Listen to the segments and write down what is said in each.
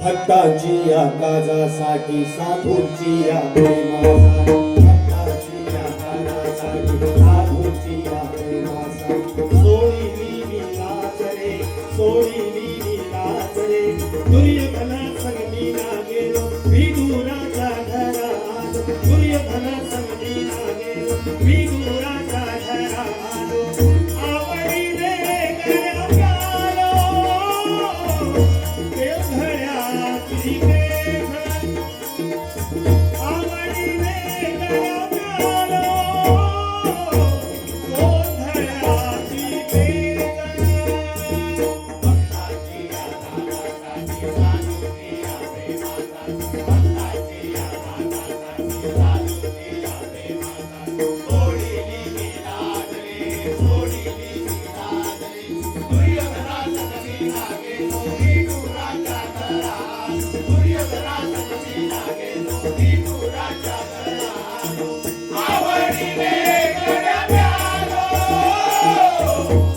भक्तांची या काजासाठी साधूंची या प्रेमासाठी भक्तांची या काजासाठी साधूंची या प्रेमासाठी सोडिली मी लाज रे सोडिली मी लाज रे दुर्योधना संग मी ना गेलो विदुराच्या घरात दुर्योधना संग मी ना गेलो विदुराच्या घरात आवडीने गळ्या प्यालो देवघराची पेठ आवडीने गळ्या प्यालो देवघराची पेठ भक्ताची या नादासाठी साधूची या प्रेमासाठी भक्ताची या नादासाठी साधूची या प्रेमासाठी सोडिली मी लाज रे सोडिली मी लाज रे दुर्योधना संग मी ना गेलो विदुराच्या घरात दुर्योधना संग मी ना गेलो विदुराच्या घरात आवडीने गळ्या प्यालो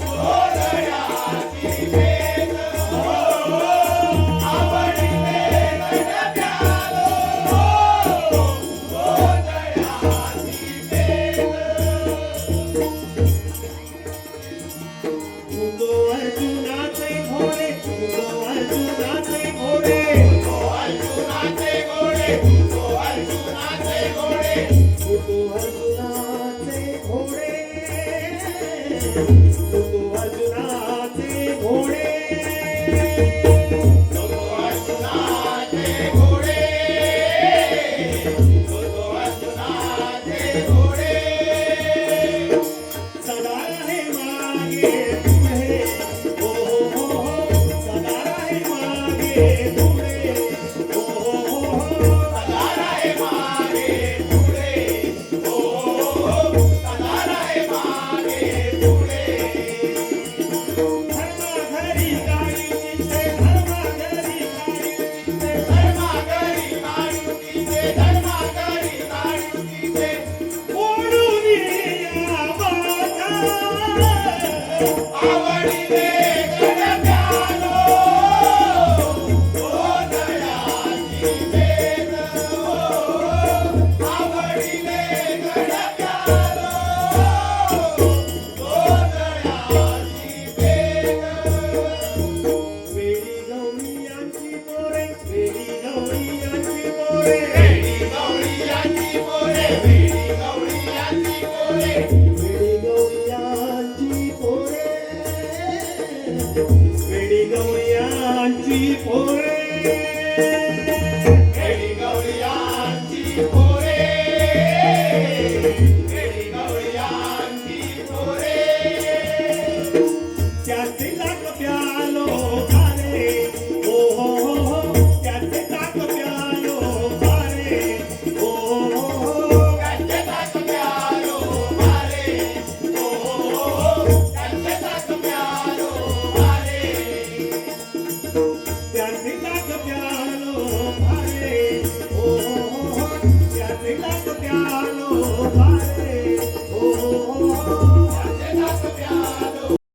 गोधड्याची पेठ आवडीने गळ्या प्यालो गोधड्याची पेठ तुझो अर्जुनाचे घोडे तुझो अर्जुनाचे घोडे तुझो अर्जुनाचे घोडे तुझो अर्जुनाचे घोडे तुझो अर्जुनाचे घोडे तुझो अर्जुनाचे घोडे तुझो अर्जुनाचे घोडे तुझो अर्जुनाचे घोडे सदा रहे मागे पुढे हो हो हो सदा रहे मागे पुढे हो हो हो सदा रहे मागे पुढे हो हो सदा रहे मागे पुढे धर्माघरी गाडी चित्ते धर्माघरी गाडी चित्ते धर्माघरी गाडी चित्ते धर्माघरी गाडी चित्ते ओढून या बाजा आवडीने गळ्या प्यालो गोधड्याची पेठ आवडीने गळ्या प्यालो गोधड्याची पेठ वेडी गवळी यांची पोरे वेडी गवळी यांची पोरे वेडी गवळी यांची पोरे वेडी गवळी यांची पोरे वेडी गवळी यांची पोरे वेडी गवळी यांची पोरे